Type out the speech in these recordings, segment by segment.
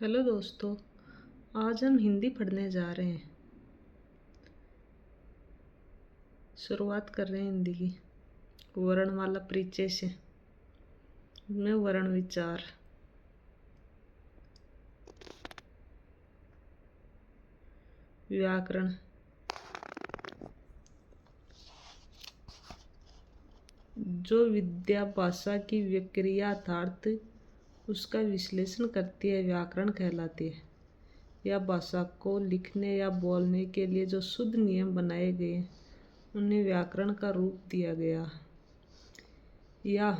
Hello दोस्तों, आज हम हिंदी पढ़ने जा रहे हैं। शुरुआत कर रहे हैं हिंदी की वर्णमाला परिचय से। में वर्ण विचार। व्याकरण। जो विद्या भाषा की विक्रिया अर्थात उसका विश्लेषण करती है व्याकरण कहलाती है। या भाषा को लिखने या बोलने के लिए जो शुद्ध नियम बनाए गए उन्हें व्याकरण का रूप दिया गया। या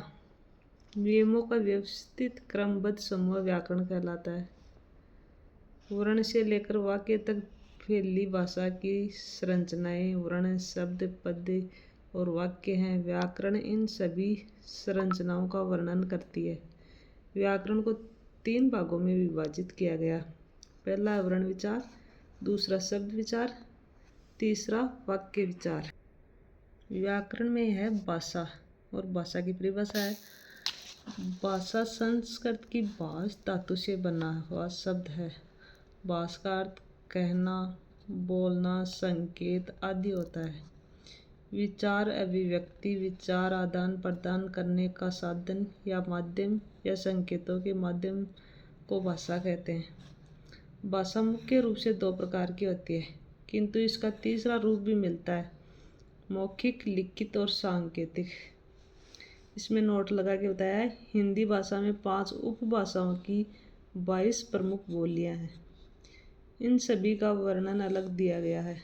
नियमों का व्यवस्थित क्रमबद्ध समूह व्याकरण कहलाता है। वर्ण से लेकर वाक्य तक फैली भाषा की संरचनाएं वर्ण, शब्द, पद और वाक्य हैं। व्याकरण इन सभी संरचनाओं का वर्णन करती है। व्याकरण को 3 भागों में विभाजित किया गया। पहला वर्ण विचार, दूसरा शब्द विचार, तीसरा वाक्य विचार। व्याकरण में है भाषा, और भाषा की परिभाषा है भाषा संस्कृत की भाष धातु से बना हुआ शब्द है। भाष का अर्थ कहना, बोलना, संकेत आदि होता है। विचार अभिव्यक्ति, विचार आदान प्रदान करने का साधन या माध्यम या संकेतों के माध्यम को भाषा कहते हैं। भाषा मुख्य रूप से 2 प्रकार की होती है, किंतु इसका तीसरा रूप भी मिलता है, मौखिक, लिखित और सांकेतिक। इसमें नोट लगा के बताया है। हिंदी भाषा में 5 उपभाषाओं की 22 प्रमुख बोलियां हैं। इन सभी का वर्णन अलग दिया गया है।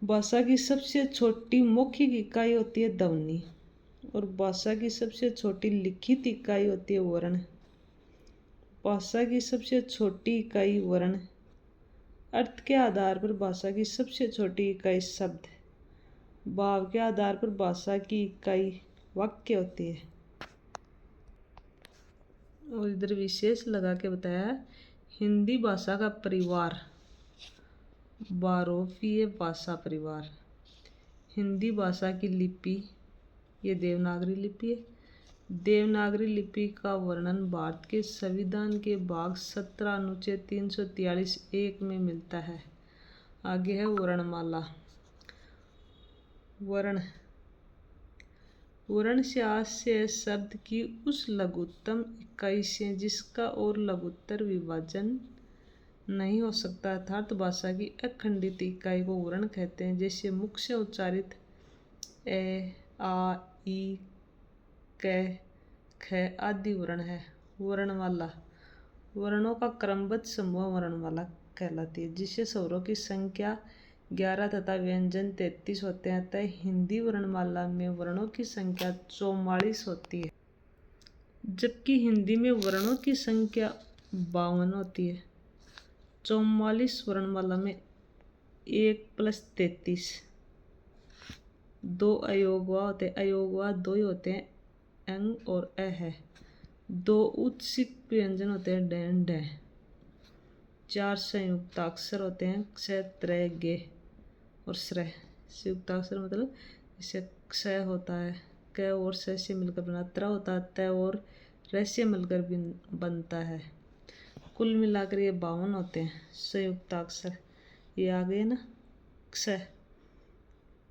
भाषा की सबसे छोटी मौखिक इकाई होती है ध्वनि, और भाषा की सबसे छोटी लिखित इकाई होती है वर्ण। भाषा की सबसे छोटी इकाई वर्ण, अर्थ के आधार पर भाषा की सबसे छोटी इकाई शब्द, भाव के आधार पर भाषा की इकाई वाक्य होती है। और इधर विशेष लगा के बताया हिंदी भाषा का परिवार बहुरूपीय भाषा परिवार। हिंदी भाषा की लिपि ये देवनागरी लिपि है। देवनागरी लिपि का वर्णन भारत के संविधान के भाग 17 अनुच्छेद 343(1) में मिलता है। आगे है वर्णमाला। वर्ण, वर्ण से आशय शब्द की उस लघुत्तम इकाई से जिसका और लघुत्तर विभाजन नहीं हो सकता, अर्थात भाषा की अखंडित इकाई को वर्ण कहते हैं। जैसे मुख से उच्चारित ए, आ, ई, क, ख आदि वर्ण है। वर्णमाला, वर्णों का क्रमबद्ध समूह वर्णमाला कहलाती है, जिससे स्वरों की संख्या 11 तथा व्यंजन 33 होते हैं। अतः हिंदी वर्णमाला में वर्णों की संख्या 44 होती है, जबकि हिंदी में वर्णों की संख्या 52 होती है। 44 वर्णमाला में 1 + 33 2 अयोगवा होते हैं। अयोगवा 2 ही होते हैं, अंग और अ है। 2 उत्सिक व्यंजन होते हैं, डैन डै। 4 संयुक्ताक्षर होते हैं, क्ष, त्र, गे और स्र। संयुक्ताक्षर मतलब जैसे क्ष होता है, क और स से मिलकर बना, त्र होता है, त और र से मिलकर बनता है। कुल मिलाकर ये 52 होते हैं संयुक्ताक्षर। ये आ गए ना, क्ष,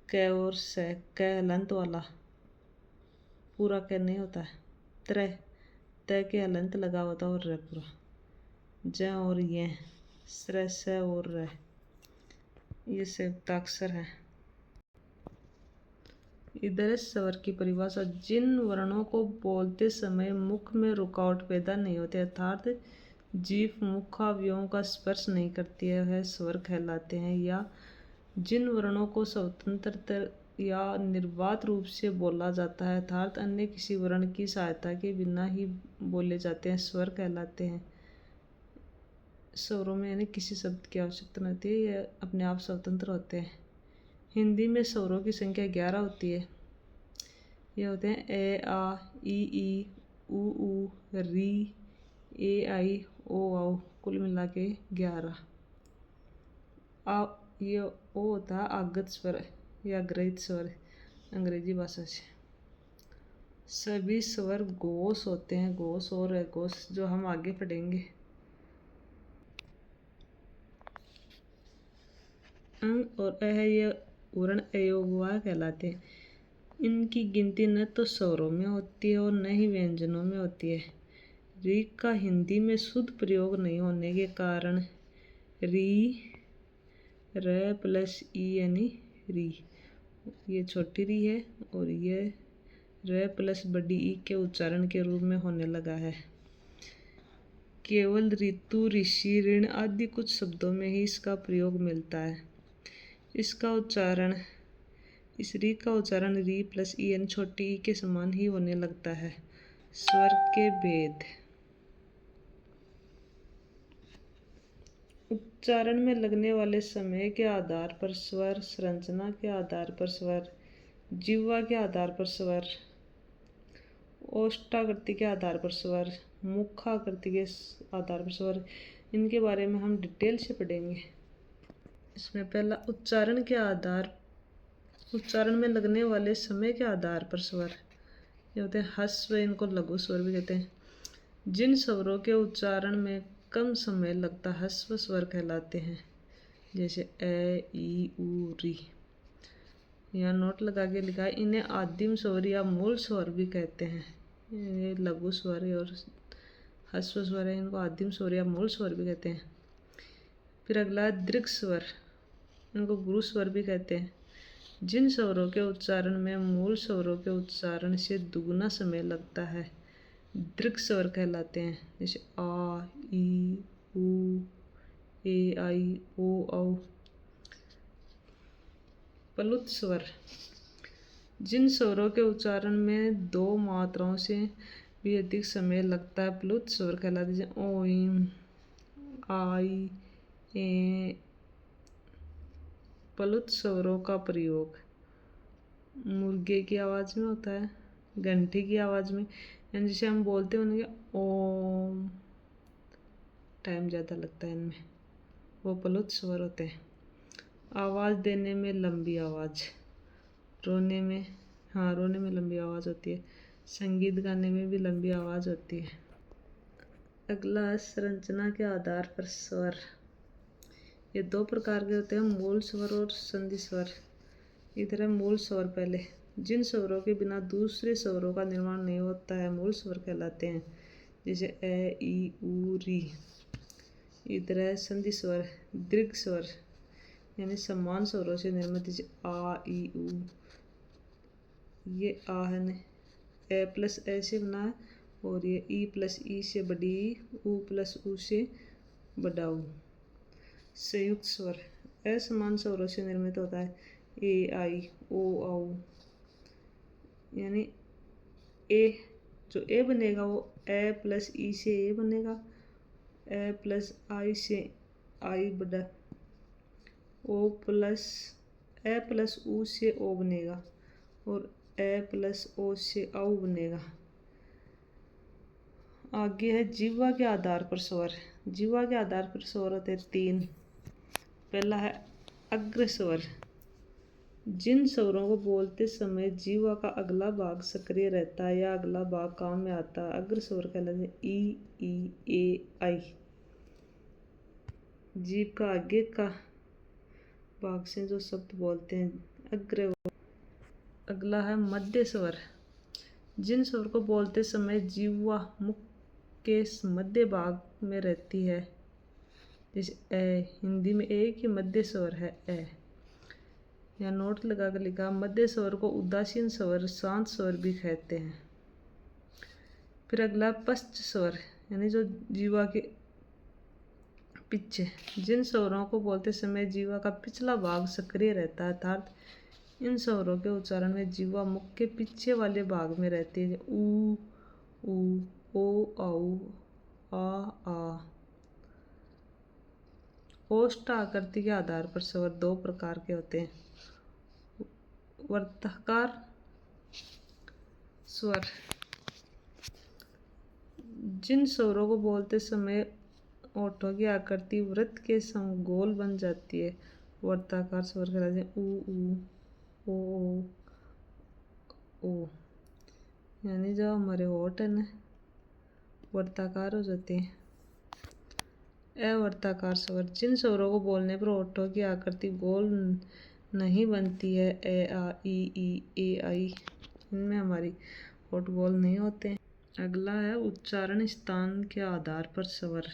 क और स, क हलंत वाला, पूरा क नहीं होता है। त्र, त के हलंत लगा होता है और र पूरा। ज और ये, स्र, स और र, ये संयुक्ताक्षर है। इधर स्वर की परिभाषा, जिन वर्णों को बोलते समय मुख में रुकावट पैदा नहीं होती, अर्थात जीभ मुखावयवों का स्पर्श नहीं करती है, वह स्वर कहलाते हैं। या जिन वर्णों को स्वतंत्र या निर्बाध रूप से बोला जाता है, अर्थात अन्य किसी वर्ण की सहायता के बिना ही बोले जाते हैं, स्वर कहलाते हैं। स्वरों में यानी किसी शब्द की आवश्यकता नहीं होती है, यह अपने आप स्वतंत्र होते हैं। हिंदी में स्वरों की संख्या 11 होती है। ये होते हैं ए, आ, ई, ऊ, री, ए, आई, ओ, औ, कुल मिला के 11। ये ओ होता है आगत स्वर या ग्रहित स्वर अंग्रेजी भाषा से। सभी स्वर घोष होते हैं, घोष और अघोष, जो हम आगे पढ़ेंगे। अंग और अह ये उरण अयोगवाह कहलाते हैं। इनकी गिनती न तो स्वरों में होती है और न ही व्यंजनों में होती है। री का हिंदी में शुद्ध प्रयोग नहीं होने के कारण री, र प्लस ई यानी री, ये छोटी री है और ये र प्लस बड़ी ई के उच्चारण के रूप में होने लगा है। केवल ऋतु, ऋषि, ऋण आदि कुछ शब्दों में ही इसका प्रयोग मिलता है। इसका उच्चारण, इस री का उच्चारण री प्लस ई यानी छोटी ई के समान ही होने लगता है। स्वर के भेद। उच्चारण में लगने वाले समय के आधार पर स्वर, संरचना के आधार पर स्वर, जिह्वा के आधार पर स्वर, ओष्ठाकृति के आधार पर स्वर, मुखाकृति के आधार पर स्वर, इनके बारे में हम डिटेल से पढ़ेंगे। इसमें पहला उच्चारण के आधार, उच्चारण में लगने वाले समय के आधार पर स्वर, ये होते हैं ह्रस्व, इनको लघु स्वर भी कहते हैं। जिन स्वरों के उच्चारण में कम समय लगता ह्रस्व स्वर कहलाते हैं, जैसे ए, ई, उ, री। यहाँ नोट लगा के लिखा है, इन्हें आदिम स्वर या मूल स्वर भी कहते हैं। ये लघु स्वर और ह्रस्व स्वर है, इनको आदिम स्वर या मूल स्वर भी कहते हैं। फिर अगला है दीर्घ स्वर, इनको गुरु स्वर भी कहते हैं। जिन स्वरों के उच्चारण में मूल स्वरों के उच्चारण से दुगुना समय लगता है, दीर्घ स्वर कहलाते हैं, जैसे आ, ई, उ, ए, आई, ओ, औ। प्लुत स्वर, जिन स्वरों के उच्चारण में दो मात्राओं से भी अधिक समय लगता है, प्लुत स्वर कहलाते हैं, जैसे ओ, ईम, आई, ए। प्लुत स्वरों का प्रयोग मुर्गे की आवाज़ में होता है, घंटी की आवाज़ में, यानी जिसे हम बोलते हैं ओम, टाइम ज़्यादा लगता है इनमें, वो प्लुत स्वर होते हैं। आवाज़ देने में लंबी आवाज़, रोने में, हाँ रोने में लंबी आवाज़ होती है, संगीत गाने में भी लंबी आवाज़ होती है। अगला है संरचना के आधार पर स्वर। ये दो प्रकार के होते हैं, मूल स्वर और संधि स्वर। इधर है मूल स्वर पहले, जिन स्वरों के बिना दूसरे स्वरों का निर्माण नहीं होता है, मूल स्वर कहलाते हैं, जैसे ए, ई, उ, री। इधर है संधि स्वर, दीर्घ स्वर, यानी समान स्वरों से निर्मित, जैसे आ, ई, उ। ये आ है न, ए प्लस ए से बना है, और ये ई प्लस ई से बड़ी ई, उ प्लस उ से बड़ा उ। संयुक्त स्वर असमान स्वरों से निर्मित होता है, ए, आई, ओ, औ। यानी ए, जो ए बनेगा वो ए प्लस ई से ए बनेगा, ए प्लस आई से आई बड़ा, ओ प्लस ए प्लस उ से ओ बनेगा, और ए प्लस ओ से औ बनेगा। आगे है जिह्वा के आधार पर स्वर। जिह्वा के आधार पर स्वर होते हैं तीन। पहला है अग्र स्वर, जिन स्वरों को बोलते समय जिह्वा का अगला भाग सक्रिय रहता है या अगला भाग काम में आता है, अग्र स्वर कहलाते हैं, ई, ए, आई। जीभ का आगे का भाग से जो शब्द बोलते हैं अग्र। अगला है मध्य स्वर, जिन स्वर को बोलते समय जिह्वा मुख के मध्य भाग में रहती है, जैसे ए, हिंदी में एक ही मध्य स्वर है ए। यहाँ नोट लगा कर लिखा, मध्य स्वर को उदासीन स्वर, शांत स्वर भी कहते हैं। फिर अगला पश्च स्वर, यानी जो जीवा के पीछे, जिन स्वरों को बोलते समय जीवा का पिछला भाग सक्रिय रहता है, अर्थात इन स्वरों के उच्चारण में जीवा मुख के पीछे वाले भाग में रहती है, उ, ओ, औ, आ। ओष्ठ आकृति के आधार पर स्वर दो प्रकार के होते हैं, वर्ताकार स्वर, जिन स्वरों को बोलते समय ओठों की आकृति वृत्त के समगोल बन जाती है, वर्ताकार स्वर कहलाते हैं, उ, ओ, ओ। यानी जो हमारे होठ है ना वर्ताकार हो जाते हैं। अवर्ताकार स्वर, जिन स्वरों को बोलने पर होठों की आकृति गोल नहीं बनती है, ए आ ई ए आई, इनमें हमारी होठ गोल नहीं होते हैं। अगला है उच्चारण स्थान के आधार पर स्वर।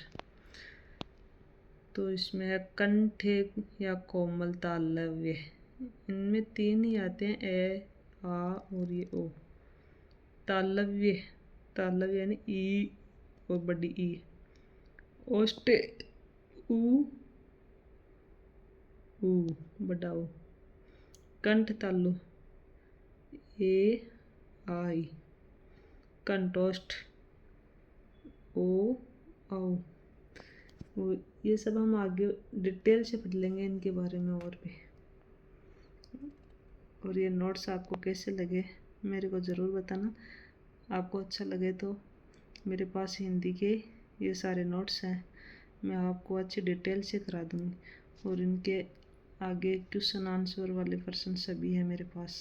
तो इसमें है कंठ या कोमल तालव्य, इनमें 3 ही आते हैं, ए आ और ये ओ। तालव्य, तालव्य यानी ई और बड़ी ई। ओष्ठ ऊ ऊ बड़ा ऊ। कंठ तालु ए आई। कंठोष्ठ ओ औ। वो ये सब हम आगे डिटेल से पढ़ लेंगे इनके बारे में और भी। और ये नोट्स आपको कैसे लगे मेरे को ज़रूर बताना। आपको अच्छा लगे तो मेरे पास हिंदी के ये सारे नोट्स हैं, मैं आपको अच्छी डिटेल से करा दूँगी। और इनके आगे क्वेश्चन आंसर वाले प्रश्न सभी हैं मेरे पास।